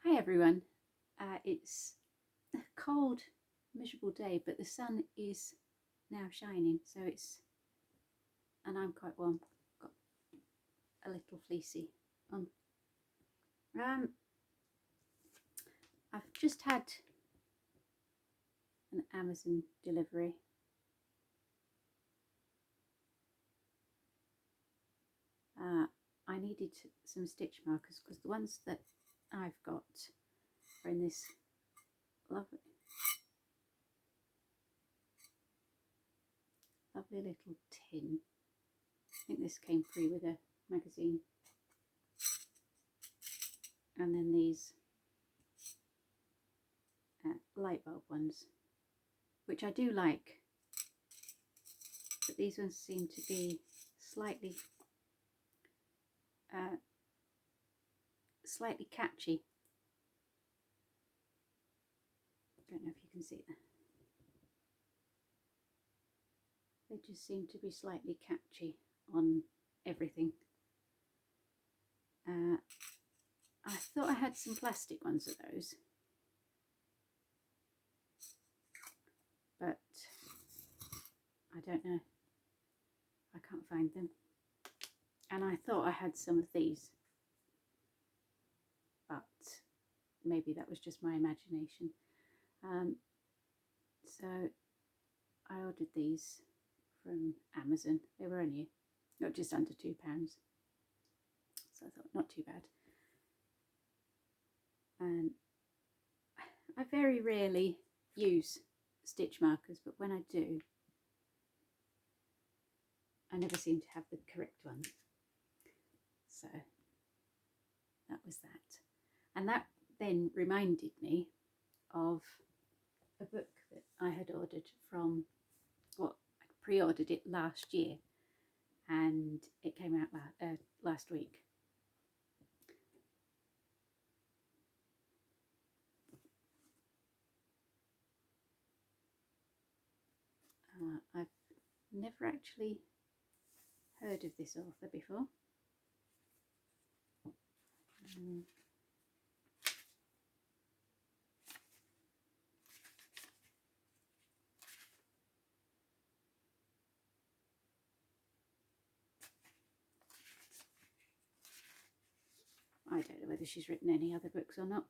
Hi everyone. It's a cold, miserable day, but the sun is now shining, and I'm quite warm. Got a little fleecy on. Um, I've just had an Amazon delivery. I needed some stitch markers because the ones that I've got are in this lovely little tin. I think this came free with a magazine. And then these light bulb ones, which I do like, but these ones seem to be slightly slightly catchy. I don't know if you can see that. They just seem to be slightly catchy on everything. I thought I had some plastic ones of those, but I don't know. I can't find them. And I thought I had some of these, but maybe that was just my imagination. So I ordered these from Amazon. They were only just under £2, so I thought not too bad. And I very rarely use stitch markers, but when I do, I never seem to have the correct one. So that was that. And that then reminded me of a book that I had ordered from, well, I pre-ordered it last year and it came out last week. I've never actually heard of this author before. I don't know whether she's written any other books or not.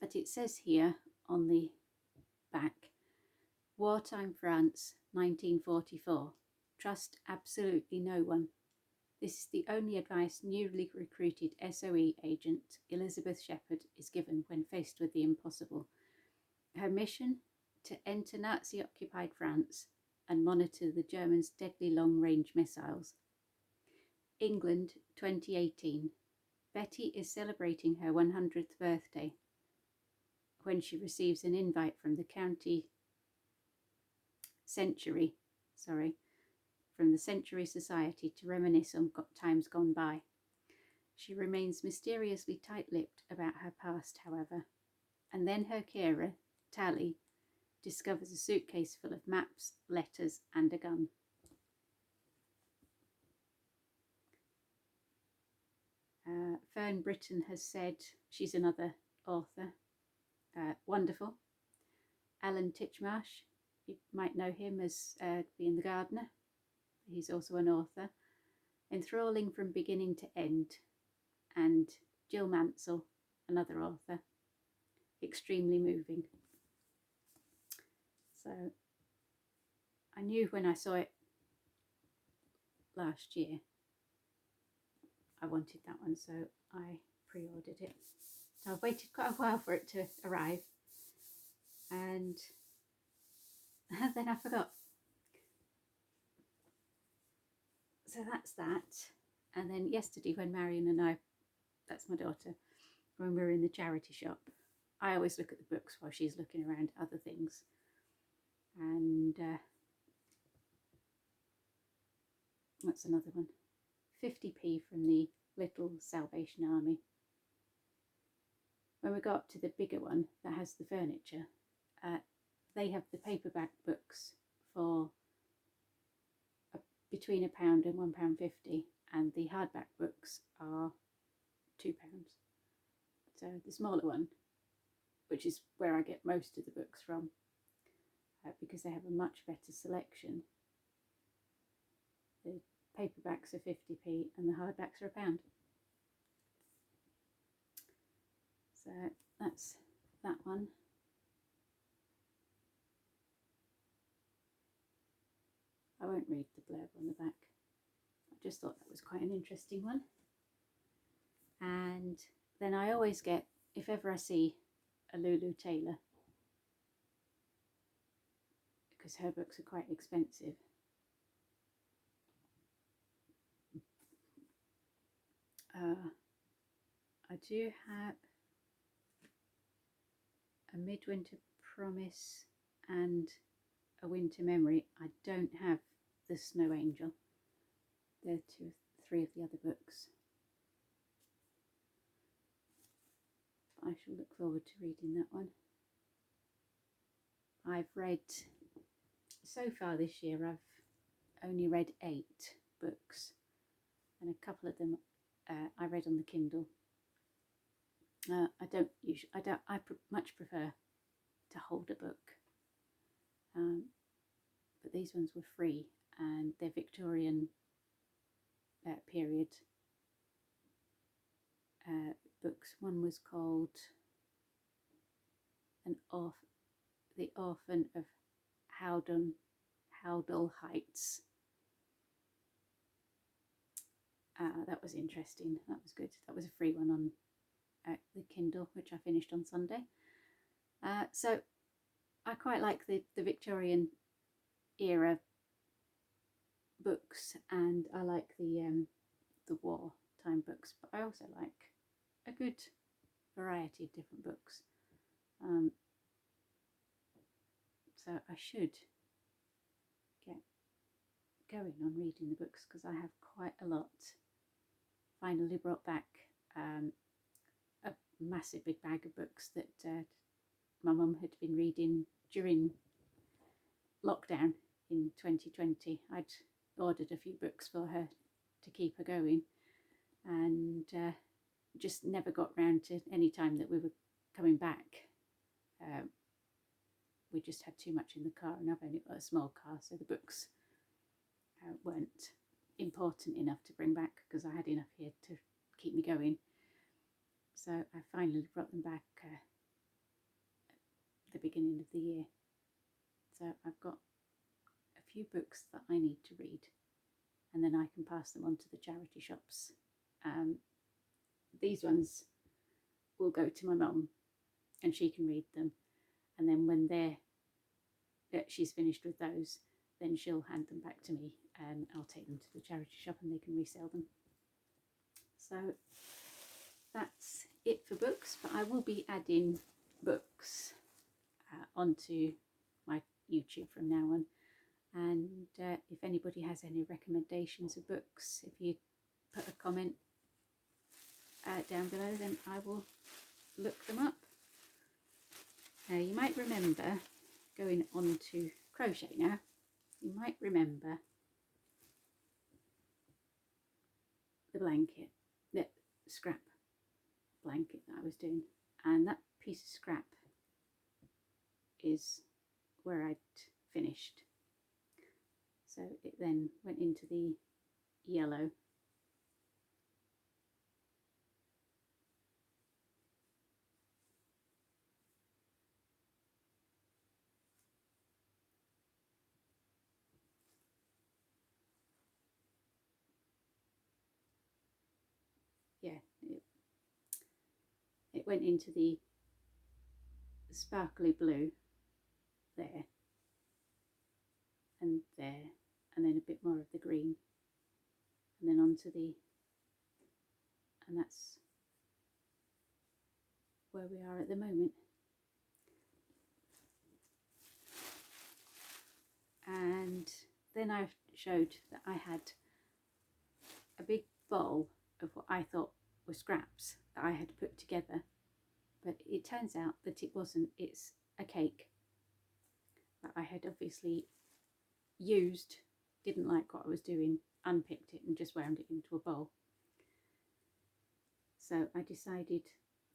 But it says here on the back, Wartime France, 1944. Trust absolutely no one. This is the only advice newly recruited SOE agent Elizabeth Shepherd is given when faced with the impossible. Her mission? To enter Nazi-occupied France and monitor the Germans' deadly long-range missiles. England, 2018. Betty is celebrating her 100th birthday when she receives an invite from the Century Society to reminisce on times gone by. She remains mysteriously tight-lipped about her past, however, and then her carer, Tally, discovers a suitcase full of maps, letters, and a gun. Fern Britton has said, she's another author, wonderful. Alan Titchmarsh, you might know him as being the gardener. He's also an author. Enthralling from beginning to end. And Jill Mansell, another author. Extremely moving. So I knew when I saw it last year I wanted that one, so I pre-ordered it. So I've waited quite a while for it to arrive, and then I forgot. So that's that. And then yesterday when Marion and I, that's my daughter, when we were in the charity shop, I always look at the books while she's looking around other things. And that's another one. 50p from the Little Salvation Army. When we got up to the bigger one that has the furniture, they have the paperback books for between £1 and £1.50, and the hardback books are the smaller one, which is where I get most of the books from, because they have a much better selection. The paperbacks are 50p and the hardbacks are £1. So that's that one. I won't read the blurb on the back. I just thought that was quite an interesting one. And then I always get, if ever I see a Lulu Taylor, because her books are quite expensive, I do have a Midwinter Promise and a Winter Memory. I don't have the Snow Angel. They're 2 or 3 of the other books. I shall look forward to reading that one. I've read, so far this year, I've only read 8 books, and a couple of them I read on the Kindle. I much prefer to hold a book, but these ones were free, and they're Victorian period books. One was called The Orphan of Howdell Heights. That was interesting. That was good. That was a free one on the Kindle, which I finished on Sunday. So I quite like the Victorian era books, and I like the wartime books, but I also like a good variety of different books. So I should get going on reading the books, because I have quite a lot. Finally brought back a massive big bag of books that my mum had been reading during lockdown in 2020. I'd ordered a few books for her to keep her going, and just never got round to any time that we were coming back. We just had too much in the car, and I've only got a small car, so the books weren't important enough to bring back, because I had enough here to keep me going. So I finally brought them back at the beginning of the year. So I've got a few books that I need to read, and then I can pass them on to the charity shops. These ones will go to my mum, and she can read them, and then when she's finished with those, then she'll hand them back to me, and I'll take them to the charity shop and they can resell them. So that's it for books, but I will be adding books onto my YouTube from now on. And if anybody has any recommendations of books, if you put a comment down below, then I will look them up. You might remember, going on to crochet now, you might remember the blanket, the scrap blanket that I was doing, and that piece of scrap is where I'd finished. So it then went into the yellow. Yeah, it went into the sparkly blue there, and then a bit more of the green, and then onto the, and that's where we are at the moment. And then I showed that I had a big bowl of what I thought were scraps that I had put together, but it turns out that it wasn't. It's a cake that I had obviously used, didn't like what I was doing, unpicked it and just wound it into a bowl. So I decided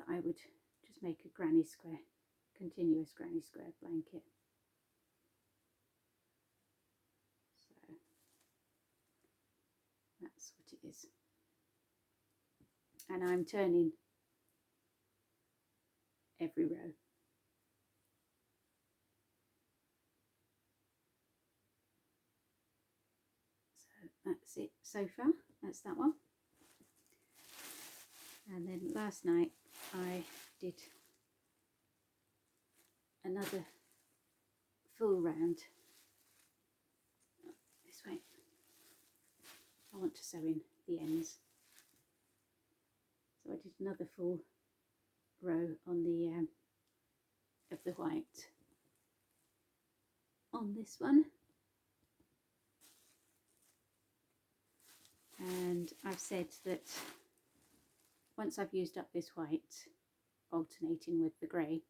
that I would just make a granny square, continuous granny square blanket. So that's what it is. And I'm turning every row. So that's it so far. That's that one. And then last night I did another full round this way. I want to sew in the ends. So I did another full row on the of the white on this one, and I've said that once I've used up this white, alternating with the grey,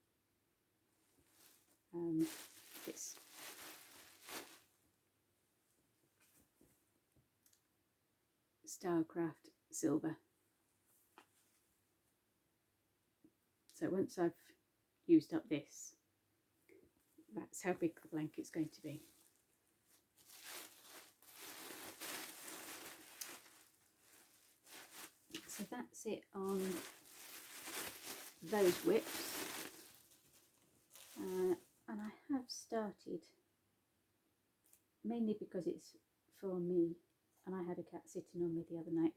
this Starcraft silver. So once I've used up this, that's how big the blanket's going to be. So that's it on those WIPs. And I have started, mainly because it's for me, and I had a cat sitting on me the other night.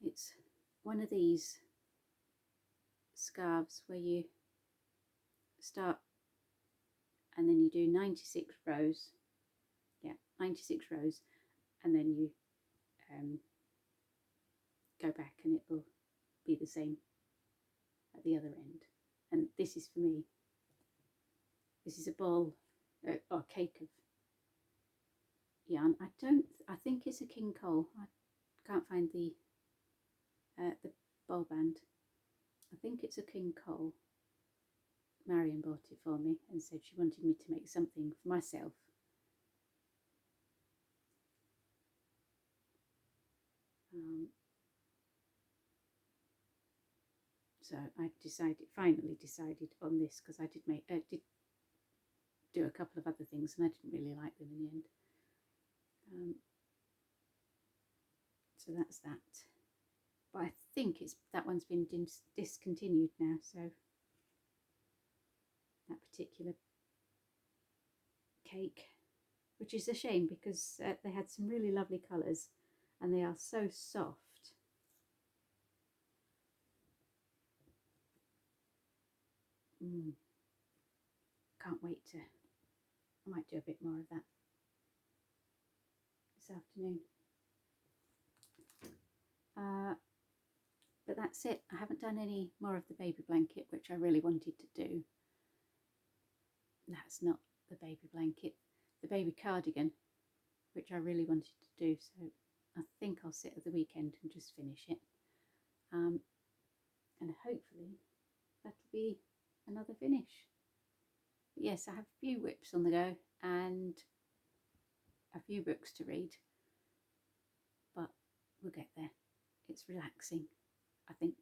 It's one of these scarves where you start and then you do 96 rows, 96 rows, and then you go back and it will be the same at the other end. And this is for me. This is a ball or cake of yarn. I think it's a King Cole. I can't find the ball band. I think it's a King Cole. Marion bought it for me and said she wanted me to make something for myself. So I finally decided on this, because I did do a couple of other things and I didn't really like them in the end. So that's that. But I think that one's been discontinued now, so that particular cake, which is a shame, because they had some really lovely colours and they are so soft. Can't wait to, I might do a bit more of that this afternoon. But that's it. I haven't done any more of the baby blanket, which I really wanted to do. That's not the baby blanket, the baby cardigan, which I really wanted to do. So I think I'll sit at the weekend and just finish it. And hopefully that'll be another finish. But yes, I have a few WIPs on the go and a few books to read, but we'll get there. It's relaxing, I think.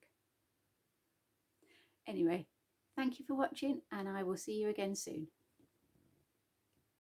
Anyway, thank you for watching, and I will see you again soon.